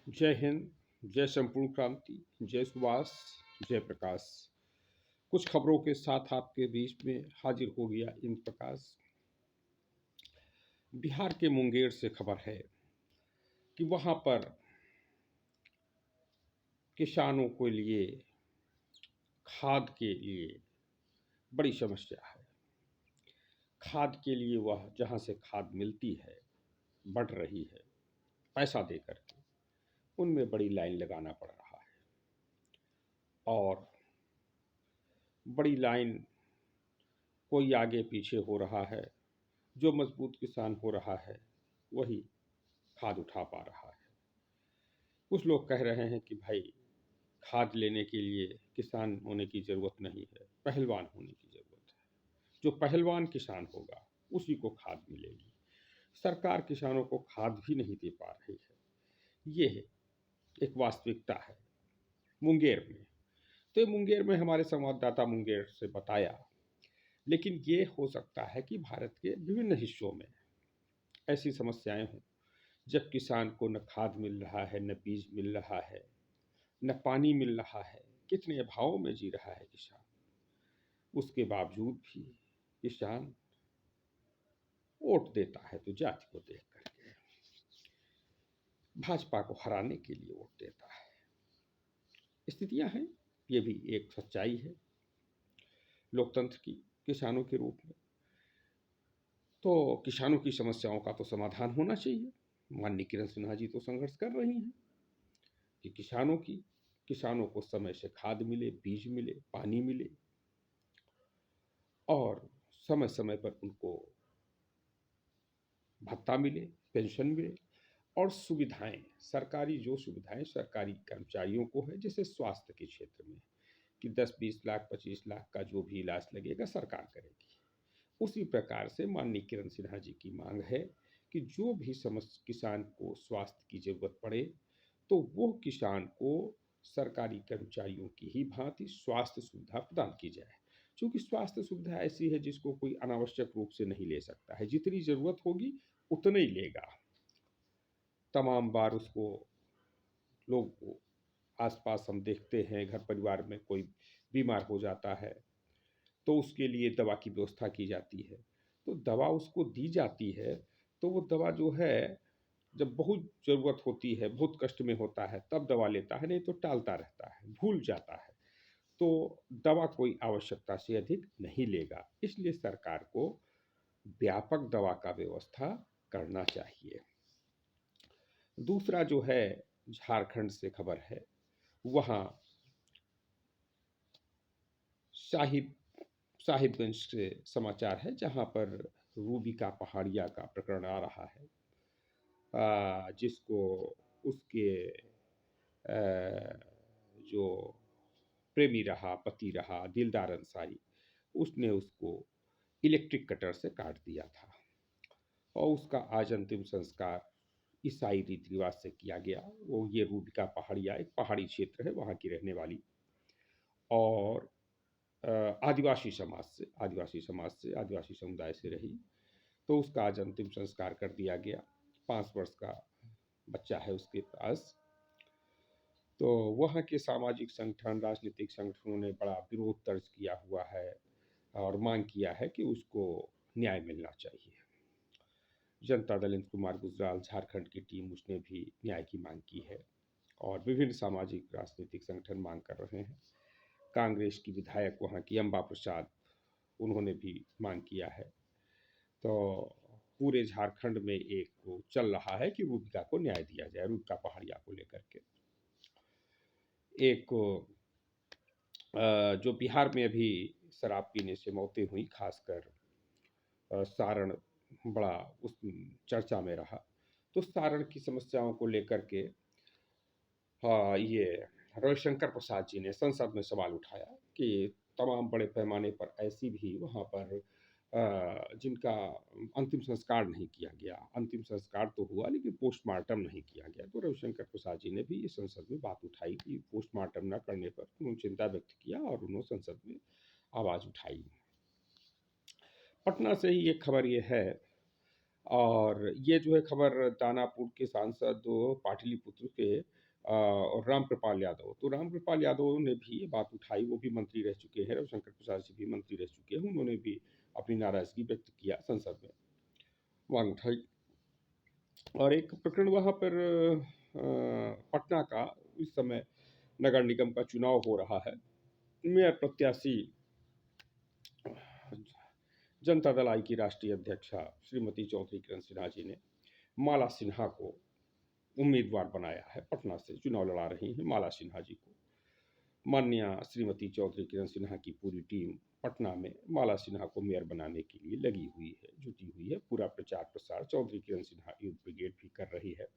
जय हिंद, जय संपूर्ण क्रांति, जय सुभाष, जय प्रकाश। कुछ खबरों के साथ आपके बीच में हाजिर हो गया इंद्र प्रकाश। बिहार के मुंगेर से खबर है कि वहां पर किसानों के लिए खाद के लिए बड़ी समस्या है। खाद के लिए वह जहां से खाद मिलती है, बढ़ रही है पैसा दे करके, उनमें बड़ी लाइन लगाना पड़ रहा है। और बड़ी लाइन कोई आगे पीछे हो रहा है। जो मजबूत किसान हो रहा है वही खाद उठा पा रहा है। कुछ लोग कह रहे हैं कि भाई खाद लेने के लिए किसान होने की ज़रूरत नहीं है, पहलवान होने की ज़रूरत है। जो पहलवान किसान होगा उसी को खाद मिलेगी। सरकार किसानों को खाद भी नहीं दे पा रही है। ये एक वास्तविकता है मुंगेर में। तो ये मुंगेर में हमारे संवाददाता मुंगेर से बताया। लेकिन ये हो सकता है कि भारत के विभिन्न हिस्सों में ऐसी समस्याएं हों जब किसान को न खाद मिल रहा है, न बीज मिल रहा है, न पानी मिल रहा है, कितने अभावों में जी रहा है किसान। उसके बावजूद भी किसान वोट देता है तो जाति को देख करके, भाजपा को हराने के लिए वोट देता है। स्थितियां हैं, ये भी एक सच्चाई है लोकतंत्र की किसानों के रूप में। तो किसानों की समस्याओं का तो समाधान होना चाहिए। माननीय किरण सिन्हा जी तो संघर्ष कर रही हैं कि किसानों को समय से खाद मिले, बीज मिले, पानी मिले और समय समय पर उनको भत्ता मिले, पेंशन मिले और सुविधाएं, सरकारी जो सुविधाएं सरकारी कर्मचारियों को है, जैसे स्वास्थ्य के क्षेत्र में कि 10-20 लाख 25 लाख का जो भी इलाज लगेगा सरकार करेगी। उसी प्रकार से माननीय किरण सिन्हा जी की मांग है कि जो भी किसान को स्वास्थ्य की जरूरत पड़े तो वो किसान को सरकारी कर्मचारियों की ही भांति स्वास्थ्य सुविधा प्रदान की जाए। क्योंकि स्वास्थ्य सुविधा ऐसी है जिसको कोई अनावश्यक रूप से नहीं ले सकता है। जितनी ज़रूरत होगी उतना ही लेगा। तमाम बार उसको लोग को आसपास हम देखते हैं, घर परिवार में कोई बीमार हो जाता है तो उसके लिए दवा की व्यवस्था की जाती है। तो दवा उसको दी जाती है तो वो दवा जो है, जब बहुत ज़रूरत होती है, बहुत कष्ट में होता है तब दवा लेता है, नहीं तो टालता रहता है, भूल जाता है। तो दवा कोई आवश्यकता से अधिक नहीं लेगा। इसलिए सरकार को व्यापक दवा का व्यवस्था करना चाहिए। दूसरा जो है, झारखंड से खबर है। वहाँ साहिब साहिबगंज से समाचार है जहाँ पर रूबी का पहाड़िया का प्रकरण आ रहा है। जिसको उसके जो प्रेमी रहा, पति रहा, दिलदार अंसारी, उसने उसको इलेक्ट्रिक कटर से काट दिया था और उसका आज अंतिम संस्कार ईसाई रीति रिवाज से किया गया। वो ये रूबिका पहाड़िया एक पहाड़ी क्षेत्र है, वहाँ की रहने वाली और आदिवासी समुदाय से रही। तो उसका आज अंतिम संस्कार कर दिया गया। 5 वर्ष का बच्चा है उसके पास। तो वहाँ के सामाजिक संगठन, राजनीतिक संगठनों ने बड़ा विरोध दर्ज किया हुआ है और मांग किया है कि उसको न्याय मिलना चाहिए। जनता दल इंद्र कुमार गुजराल झारखंड की टीम, उसने भी न्याय की मांग की है और विभिन्न सामाजिक राजनीतिक संगठन मांग कर रहे हैं। कांग्रेस की विधायक वहाँ की अम्बा प्रसाद, उन्होंने भी मांग किया है। तो पूरे झारखंड में एक वो चल रहा है कि रूबिका को न्याय दिया जाए, रूबिका पहाड़िया को लेकर के। एक जो बिहार में अभी शराब पीने से मौतें हुई, खासकर सारण बड़ा उस चर्चा में रहा। तो सारण की समस्याओं को लेकर के ये रविशंकर प्रसाद जी ने संसद में सवाल उठाया कि तमाम बड़े पैमाने पर ऐसी भी वहाँ पर जिनका अंतिम संस्कार नहीं किया गया। अंतिम संस्कार तो हुआ लेकिन पोस्टमार्टम नहीं किया गया। तो रविशंकर प्रसाद जी ने भी इस संसद में बात उठाई कि पोस्टमार्टम न करने पर उन्होंने चिंता व्यक्त किया और उन्होंने संसद में आवाज़ उठाई। पटना से ही एक खबर ये है, और ये जो है खबर दानापुर के सांसद पाटलिपुत्र के और रामकृपाल यादव, तो रामकृपाल यादव ने भी ये बात उठाई, वो भी मंत्री रह चुके हैं, रविशंकर प्रसाद जी भी मंत्री रह चुके हैं, उन्होंने भी अपनी नाराज़गी व्यक्त किया संसद में, मांग उठाई। और एक प्रकरण वहाँ पर पटना का इस समय नगर निगम का चुनाव हो रहा है। मेयर प्रत्याशी जनता दल आई की राष्ट्रीय अध्यक्षा श्रीमती चौधरी किरण सिन्हा जी ने माला सिन्हा को उम्मीदवार बनाया है। पटना से चुनाव लड़ा रही हैं माला सिन्हा जी को। माननीय श्रीमती चौधरी किरण सिन्हा की पूरी टीम पटना में माला सिन्हा को मेयर बनाने के लिए लगी हुई है, जुटी हुई है। पूरा प्रचार प्रसार चौधरी किरण सिन्हा यूथ ब्रिगेड भी कर रही है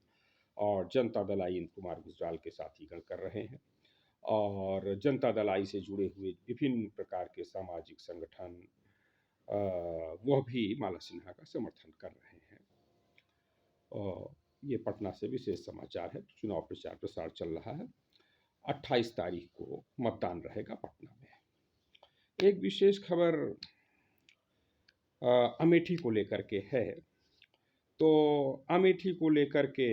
और जनता दल आई कुमार गुजराल के साथीगण कर रहे हैं और जनता दल आई से जुड़े हुए विभिन्न प्रकार के सामाजिक संगठन वह भी माला सिन्हा का समर्थन कर रहे हैं। और ये पटना से विशेष समाचार है। चुनाव प्रचार प्रसार चल रहा है। 28 तारीख को मतदान रहेगा पटना में। एक विशेष खबर अमेठी को लेकर के है। तो अमेठी को लेकर के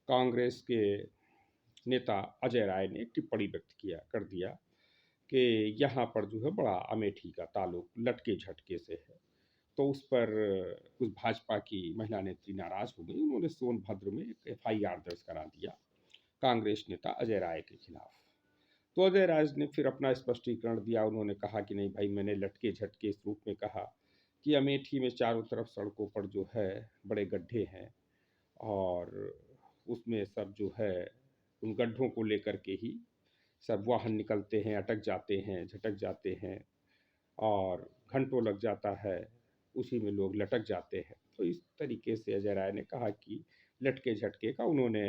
कांग्रेस के नेता अजय राय ने टिप्पणी व्यक्त कर दिया कि यहाँ पर जो है बड़ा अमेठी का ताल्लुक लटके झटके से है। तो उस पर कुछ भाजपा की महिला नेत्री नाराज हो गई। उन्होंने सोनभद्र में एक FIR दर्ज करा दिया कांग्रेस नेता अजय राय के खिलाफ। तो अजय राज ने फिर अपना स्पष्टीकरण दिया। उन्होंने कहा कि नहीं भाई, मैंने लटके झटके इस रूप में कहा कि अमेठी में चारों तरफ सड़कों पर जो है बड़े गड्ढे हैं और उसमें सब जो है उन गड्ढों को लेकर के ही सब वाहन निकलते हैं, अटक जाते हैं, झटक जाते हैं और घंटों लग जाता है, उसी में लोग लटक जाते हैं। तो इस तरीके से अजय राय ने कहा कि लटके झटके का उन्होंने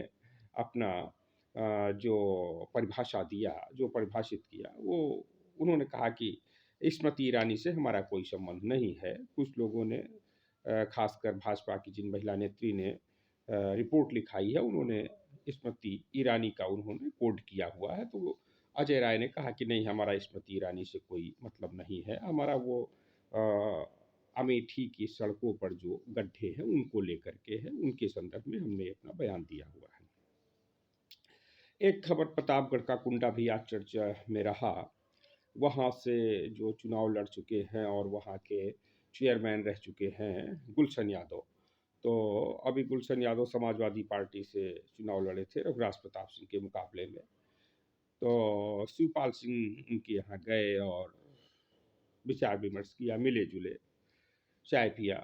अपना जो परिभाषा दिया, जो परिभाषित किया, वो उन्होंने कहा कि स्मृति ईरानी से हमारा कोई संबंध नहीं है। कुछ लोगों ने खासकर भाजपा की जिन महिला नेत्री ने रिपोर्ट लिखाई है, उन्होंने स्मृति ईरानी का उन्होंने कोड किया हुआ है। तो अजय राय ने कहा कि नहीं, हमारा स्मृति ईरानी से कोई मतलब नहीं है, हमारा वो अमेठी की सड़कों पर जो गड्ढे हैं उनको लेकर के है, उनके संदर्भ में हमने अपना बयान दिया हुआ है। एक खबर प्रतापगढ़ का कुंडा भी आज चर्चा में रहा। वहाँ से जो चुनाव लड़ चुके हैं और वहाँ के चेयरमैन रह चुके हैं गुलशन यादव। तो अभी गुलशन यादव समाजवादी पार्टी से चुनाव लड़े थे रघुराज प्रताप सिंह के मुकाबले में। तो शिवपाल सिंह उनके यहाँ गए और विचार विमर्श किया, मिले जुले, चाय पिया।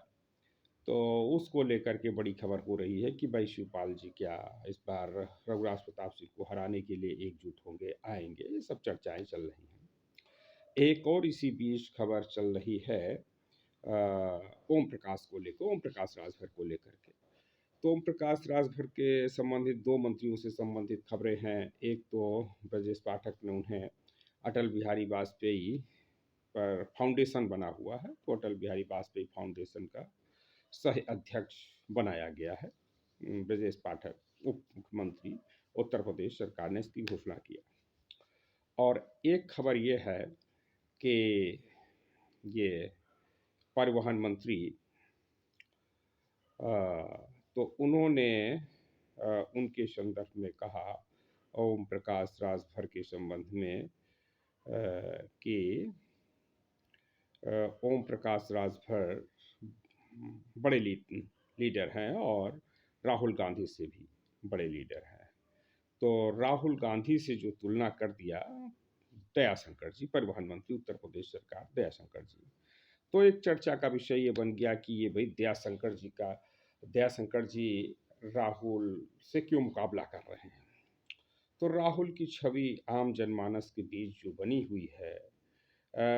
तो उसको लेकर के बड़ी खबर हो रही है कि भाई शिवपाल जी क्या इस बार रघुराज प्रताप सिंह को हराने के लिए एकजुट होंगे, आएंगे, ये सब चर्चाएं चल रही हैं। एक और इसी बीच खबर चल रही है ओम प्रकाश को लेकर, ओम प्रकाश राजभर को लेकर के। तो ओम प्रकाश राजभर के संबंधित दो मंत्रियों से संबंधित खबरें हैं। एक तो ब्रजेश पाठक ने उन्हें अटल बिहारी वाजपेयी पर फाउंडेशन बना हुआ है, तो अटल बिहारी वाजपेयी फाउंडेशन का सह अध्यक्ष बनाया गया है। ब्रजेश पाठक उप मुख्यमंत्री उत्तर प्रदेश सरकार ने इसकी घोषणा किया। और एक खबर ये है कि ये परिवहन मंत्री तो उन्होंने उनके संदर्भ में कहा ओम प्रकाश राजभर के संबंध में कि ओम प्रकाश राजभर बड़े लीडर हैं और राहुल गांधी से भी बड़े लीडर हैं। तो राहुल गांधी से जो तुलना कर दिया दयाशंकर जी, परिवहन मंत्री उत्तर प्रदेश सरकार दयाशंकर जी। तो एक चर्चा का विषय ये बन गया कि ये भाई दयाशंकर जी राहुल से क्यों मुकाबला कर रहे हैं। तो राहुल की छवि आम जनमानस के बीच जो बनी हुई है,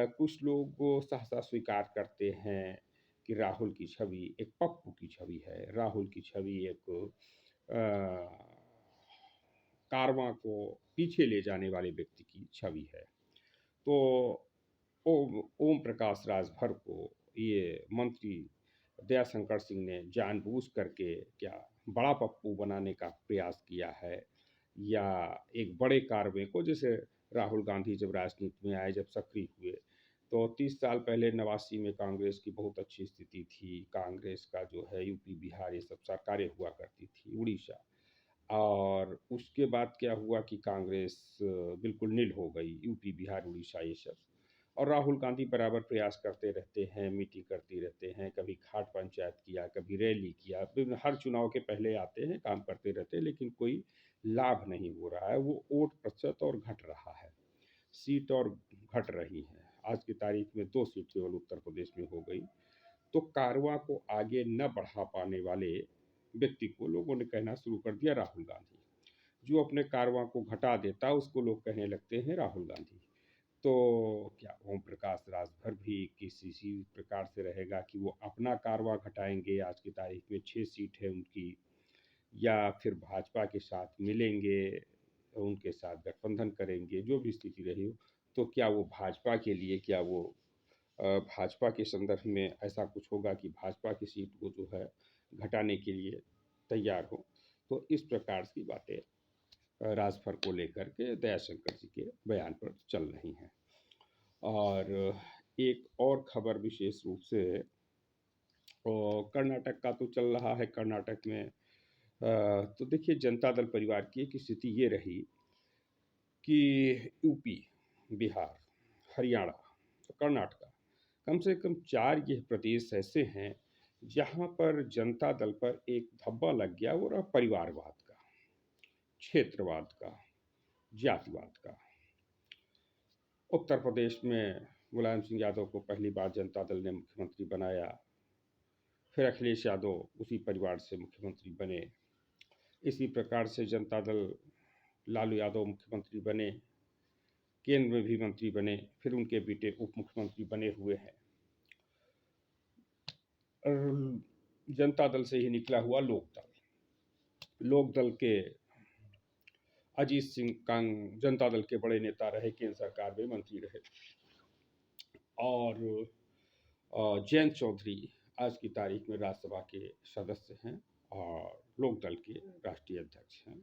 कुछ लोग वो सहसा स्वीकार करते हैं कि राहुल की छवि एक पप्पू की छवि है, राहुल की छवि एक कारवां को पीछे ले जाने वाले व्यक्ति की छवि है। तो ओम प्रकाश राजभर को ये मंत्री दयाशंकर सिंह ने जानबूझ करके क्या बड़ा पप्पू बनाने का प्रयास किया है, या एक बड़े कारवे को, जैसे राहुल गांधी जब राजनीति में आए, जब सक्रिय हुए, तो 30 साल पहले 89 में कांग्रेस की बहुत अच्छी स्थिति थी। कांग्रेस का जो है यूपी, बिहार ये सब सरकारें हुआ करती थी, उड़ीसा। और उसके बाद क्या हुआ कि कांग्रेस बिल्कुल नील हो गई, यूपी, बिहार, उड़ीसा ये सब। और राहुल गांधी बराबर प्रयास करते रहते हैं, मीटिंग करते रहते हैं, कभी खाट पंचायत किया, कभी रैली किया, हर चुनाव के पहले आते हैं, काम करते रहते हैं, लेकिन कोई लाभ नहीं हो रहा है। वो वोट प्रतिशत और घट रहा है, सीट और घट रही है। आज की तारीख में 2 सीट केवल उत्तर प्रदेश में हो गई। तो कारवां को आगे न बढ़ा पाने वाले व्यक्ति को लोगों ने कहना शुरू कर दिया राहुल गांधी। जो अपने कारवां को घटा देता उसको लोग कहने लगते हैं राहुल गांधी। तो क्या ओम प्रकाश राजभर भी किसी इसी प्रकार से रहेगा कि वो अपना कारवां घटाएंगे? आज की तारीख में 6 सीट है उनकी, या फिर भाजपा के साथ मिलेंगे, उनके साथ गठबंधन करेंगे, जो भी स्थिति रही हो। तो क्या वो भाजपा के लिए, क्या वो भाजपा के संदर्भ में ऐसा कुछ होगा कि भाजपा की सीट को जो है घटाने के लिए तैयार हो? तो इस प्रकार की बातें राजभर को लेकर के दयाशंकर जी के बयान पर चल रही हैं। और एक और खबर विशेष रूप से कर्नाटक का तो चल रहा है। कर्नाटक में तो देखिए, जनता दल परिवार की एक स्थिति ये रही कि यूपी, बिहार, हरियाणा, कर्नाटक, कम से कम 4 ये प्रदेश ऐसे हैं जहाँ पर जनता दल पर एक धब्बा लग गया, वो रहा परिवारवाद का, क्षेत्रवाद का, जातिवाद का। उत्तर प्रदेश में मुलायम सिंह यादव को पहली बार जनता दल ने मुख्यमंत्री बनाया, फिर अखिलेश यादव उसी परिवार से मुख्यमंत्री बने। इसी प्रकार से जनता दल लालू यादव मुख्यमंत्री बने, केंद्र में भी मंत्री बने, फिर उनके बेटे उप मुख्यमंत्री बने हुए हैं। और जनता दल से ही निकला हुआ लोकदल, लोकदल के अजीत सिंह कांग जनता दल के बड़े नेता रहे, केंद्र सरकार में मंत्री रहे। और जयंत चौधरी आज की तारीख में राज्यसभा के सदस्य हैं और लोकदल के राष्ट्रीय अध्यक्ष हैं।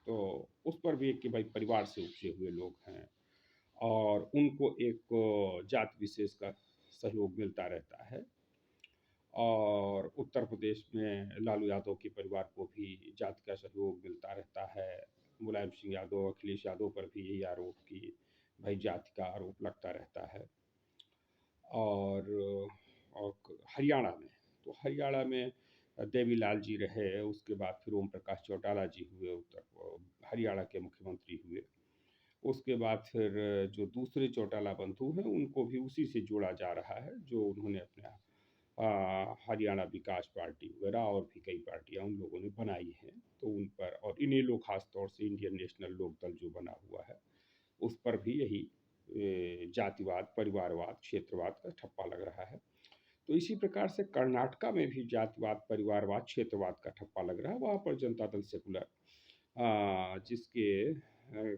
तो उस पर भी एक कि भाई परिवार से उपजे हुए लोग हैं और उनको एक जात विशेष का सहयोग मिलता रहता है। और उत्तर प्रदेश में लालू यादव के परिवार को भी जात का सहयोग मिलता रहता है। मुलायम सिंह यादव, अखिलेश यादव पर भी यही आरोप कि भाई जाति का आरोप लगता रहता है। और हरियाणा में, तो हरियाणा में देवीलाल जी रहे, उसके बाद फिर ओम प्रकाश चौटाला जी हुए, उत्तर हरियाणा के मुख्यमंत्री हुए। उसके बाद फिर जो दूसरे चौटाला बंधु हैं उनको भी उसी से जोड़ा जा रहा है, जो उन्होंने अपना हरियाणा विकास पार्टी वगैरह और भी कई पार्टियां उन लोगों ने बनाई हैं। तो उन पर, और इन्हीं लोग खास तौर से इंडियन नेशनल लोकदल जो बना हुआ है उस पर भी यही जातिवाद, परिवारवाद, क्षेत्रवाद का ठप्पा लग रहा है। तो इसी प्रकार से कर्नाटका में भी जातिवाद, परिवारवाद, क्षेत्रवाद का ठप्पा लग रहा है। वहाँ पर जनता दल सेकुलर, जिसके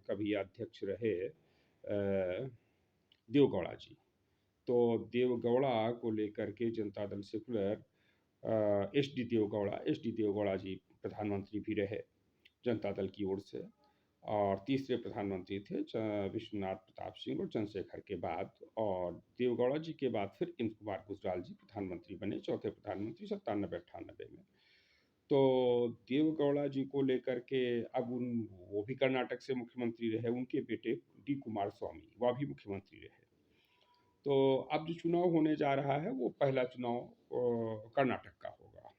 कभी अध्यक्ष रहे देवगौड़ा जी, तो देवगौड़ा को लेकर के Janata Dal secular, S D Deve Gowda जी प्रधानमंत्री भी रहे जनता दल की ओर से। और तीसरे प्रधानमंत्री थे विश्वनाथ प्रताप सिंह और चंद्रशेखर के बाद। और देवगौड़ा जी के बाद फिर इंद्र कुमार गुजराल जी प्रधानमंत्री बने, चौथे प्रधानमंत्री 97-98 में। तो देवगौड़ा जी को लेकर के अब वो भी कर्नाटक से मुख्यमंत्री रहे, उनके बेटे डी कुमार स्वामी वह भी मुख्यमंत्री रहे। तो अब जो चुनाव होने जा रहा है वो पहला चुनाव कर्नाटक का होगा।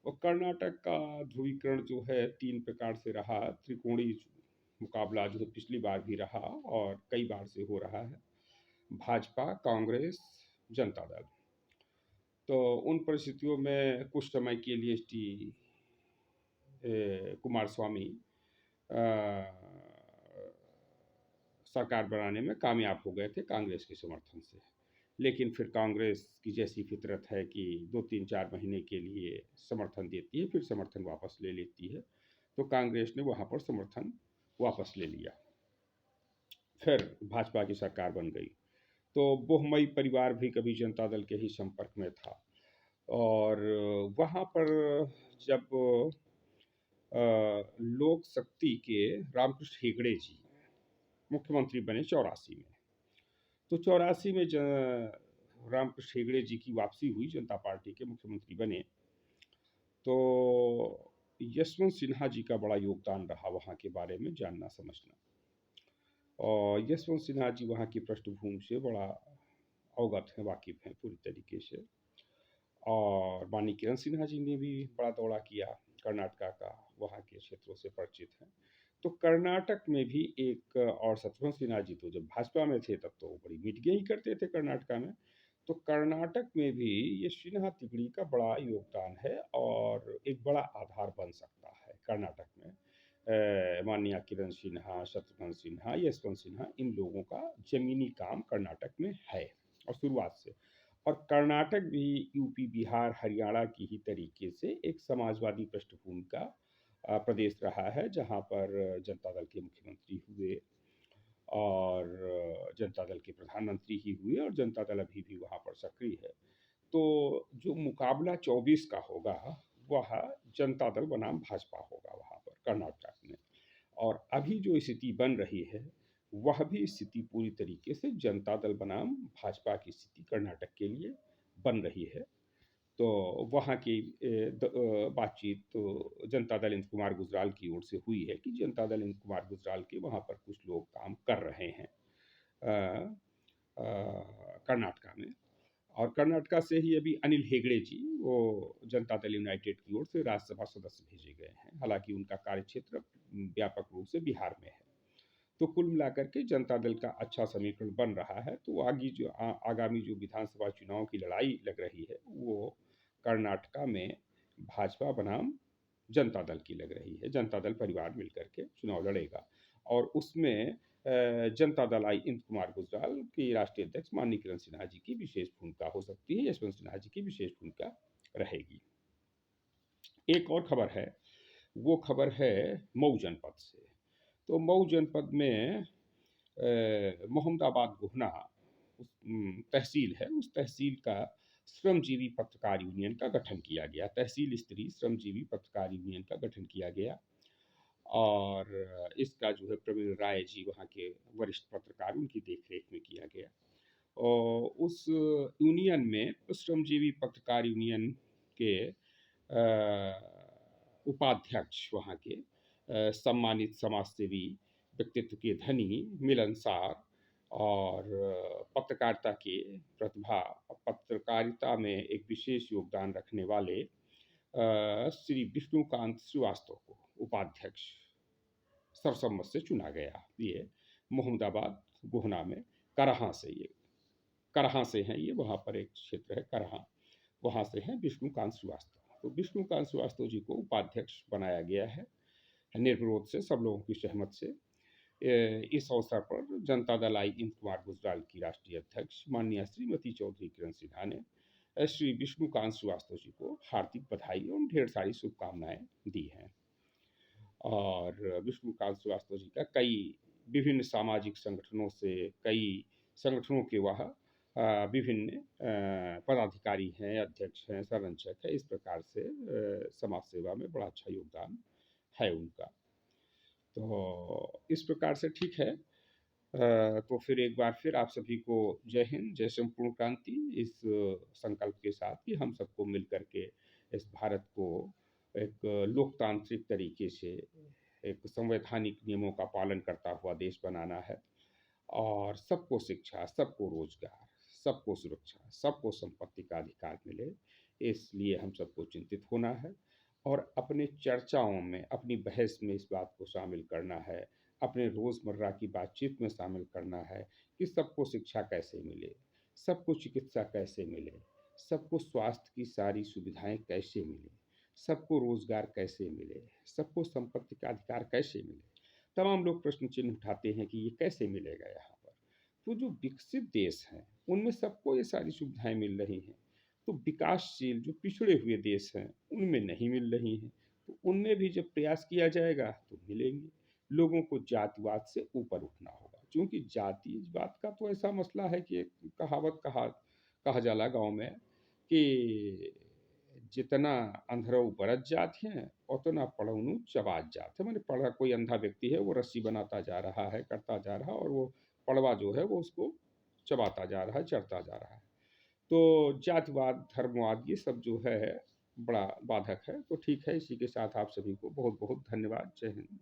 और कर्नाटक का ध्रुवीकरण जो है 3 प्रकार से रहा। त्रिकोणीय मुकाबला जो है पिछली बार भी रहा और कई बार से हो रहा है, भाजपा, कांग्रेस, जनता दल। तो उन परिस्थितियों में कुछ समय के लिए कुमार स्वामी सरकार बनाने में कामयाब हो गए थे कांग्रेस के समर्थन से। लेकिन फिर कांग्रेस की जैसी फितरत है कि 2-3-4 महीने के लिए समर्थन देती है, फिर समर्थन वापस ले लेती है। तो कांग्रेस ने वहाँ पर समर्थन वापस ले लिया, फिर भाजपा की सरकार बन गई। तो बोहमई परिवार भी कभी जनता दल के ही संपर्क में था। और वहाँ पर जब लोक शक्ति के रामकृष्ण हेगड़े जी मुख्यमंत्री बने 84 में, तो 84 में रामकृष्ण हेगड़े जी की वापसी हुई, जनता पार्टी के मुख्यमंत्री बने। तो यशवंत सिन्हा जी का बड़ा योगदान रहा वहाँ के बारे में जानना समझना। और यशवंत सिन्हा जी वहाँ की पृष्ठभूमि से बड़ा अवगत हैं, वाकिफ़ हैं पूरी तरीके से। और वानी किरण सिन्हा जी ने भी बड़ा दौरा किया कर्नाटका का, वहाँ के क्षेत्रों से परिचित हैं। तो कर्नाटक में भी एक, और शत्रुघ्न सिन्हा जी तो जब भाजपा में थे तब तो बड़ी मीटिंगें ही करते थे कर्नाटका में। तो कर्नाटक में भी ये सिन्हा तिगड़ी का बड़ा योगदान है और एक बड़ा आधार बन सकता है कर्नाटक में। माननीय किरण सिन्हा, शत्रुघ्न सिन्हा, यशवंत सिन्हा, इन लोगों का ज़मीनी काम कर्नाटक में है और शुरुआत से। और कर्नाटक भी यूपी, बिहार, हरियाणा की ही तरीके से एक समाजवादी पृष्ठभूमि का प्रदेश रहा है, जहाँ पर जनता दल के मुख्यमंत्री हुए और जनता दल के प्रधानमंत्री ही हुए और जनता दल अभी भी वहाँ पर सक्रिय है। तो जो मुकाबला 24 का होगा, वह जनता दल बनाम भाजपा होगा वहाँ पर कर्नाटक में। और अभी जो स्थिति बन रही है, वह भी स्थिति पूरी तरीके से जनता दल बनाम भाजपा की स्थिति कर्नाटक के लिए बन रही है। तो वहाँ की बातचीत तो जनता दल इंद्र कुमार गुजराल की ओर से हुई है कि जनता दल इंद्र कुमार गुजराल के वहाँ पर कुछ लोग काम कर रहे हैं कर्नाटका में। और कर्नाटका से ही अभी अनिल हेगड़े जी, वो जनता दल यूनाइटेड की ओर से राज्यसभा सदस्य भेजे गए हैं, हालांकि उनका कार्यक्षेत्र व्यापक रूप से बिहार में है। तो कुल मिलाकर के जनता दल का अच्छा समीकरण बन रहा है। तो आगामी जो विधानसभा चुनाव की लड़ाई लग रही है, वो कर्नाटका में भाजपा बनाम जनता दल की लग रही है। जनता दल परिवार मिलकर के चुनाव लड़ेगा और उसमें जनता दल आई इंद्र कुमार गुजराल की राष्ट्रीय अध्यक्ष माननीय किरण सिन्हा जी की विशेष भूमिका हो सकती है, यशवंत सिन्हा जी की विशेष भूमिका रहेगी। एक और खबर है, वो खबर है मऊ जनपद से। तो मऊ जनपद में मोहम्मदाबाद गोहना तहसील है, उस तहसील का श्रमजीवी पत्रकार यूनियन का गठन किया गया। तहसील स्तरीय श्रमजीवी पत्रकार यूनियन का गठन किया गया और इसका जो है प्रवीण राय जी वहाँ के वरिष्ठ पत्रकार, उनकी देखरेख में किया गया। और उस यूनियन में, उस श्रमजीवी पत्रकार यूनियन के उपाध्यक्ष वहाँ के सम्मानित समाजसेवी, व्यक्तित्व के धनी, मिलनसार और पत्रकारिता के प्रतिभा, पत्रकारिता में एक विशेष योगदान रखने वाले श्री विष्णुकांत श्रीवास्तव को उपाध्यक्ष सर्वसम्मत से चुना गया। ये मोहम्मदाबाद गोहना में करहा से, ये करहा से हैं, ये वहाँ पर एक क्षेत्र है करहा, वहाँ से हैं विष्णुकांत श्रीवास्तव। तो विष्णुकांत श्रीवास्तव जी को उपाध्यक्ष बनाया गया है निर्विरोध से, सब लोगों की सहमत से। इस अवसर पर जनता दल आई इंद्र कुमार गुजराल की राष्ट्रीय अध्यक्ष माननीय श्रीमती चौधरी किरण सिन्हा ने श्री विष्णुकांत श्रीवास्तव जी को हार्दिक बधाई और ढेर सारी शुभकामनाएं दी हैं। और विष्णुकांत श्रीवास्तव जी का कई विभिन्न सामाजिक संगठनों से, कई संगठनों के वह विभिन्न पदाधिकारी हैं, अध्यक्ष हैं, संरक्षक है, इस प्रकार से समाज सेवा में बड़ा अच्छा योगदान है उनका। तो इस प्रकार से ठीक है। तो फिर एक बार फिर आप सभी को जय हिंद, जय संपूर्ण क्रांति, इस संकल्प के साथ कि हम सबको मिल करके इस भारत को एक लोकतांत्रिक तरीके से, एक संवैधानिक नियमों का पालन करता हुआ देश बनाना है और सबको शिक्षा, सबको रोजगार, सबको सुरक्षा, सबको संपत्ति का अधिकार मिले, इसलिए हम सबको चिंतित होना है और अपने चर्चाओं में, अपनी बहस में इस बात को शामिल करना है, अपने रोज़मर्रा की बातचीत में शामिल करना है कि सबको शिक्षा कैसे मिले, सबको चिकित्सा कैसे मिले, सबको स्वास्थ्य की सारी सुविधाएं कैसे मिले, सबको रोज़गार कैसे मिले, सबको संपत्ति का अधिकार कैसे मिले। तमाम लोग प्रश्न चिन्ह उठाते हैं कि ये कैसे मिलेगा यहाँ पर। तो जो विकसित देश हैं, उनमें सबको ये सारी सुविधाएं मिल रही हैं। तो विकासशील जो पिछड़े हुए देश हैं, उनमें नहीं मिल रही हैं। तो उनमें भी जब प्रयास किया जाएगा तो मिलेंगी। लोगों को जातिवाद से ऊपर उठना होगा, क्योंकि जातिवाद का तो ऐसा मसला है कि एक कहावत कहा जाला गाँव में कि जितना अंधरऊ बरत जात हैं, उतना पढ़उनु चबात जात है। माने पढ़ा कोई अंधा व्यक्ति है, वो रस्सी बनाता जा रहा है, करता जा रहा है और वो पड़वा जो है वो उसको चबाता जा रहा है, चढ़ता जा रहा है। तो जातिवाद, धर्मवाद ये सब जो है बड़ा बाधक है। तो ठीक है, इसी के साथ आप सभी को बहुत बहुत धन्यवाद। जय हिंद।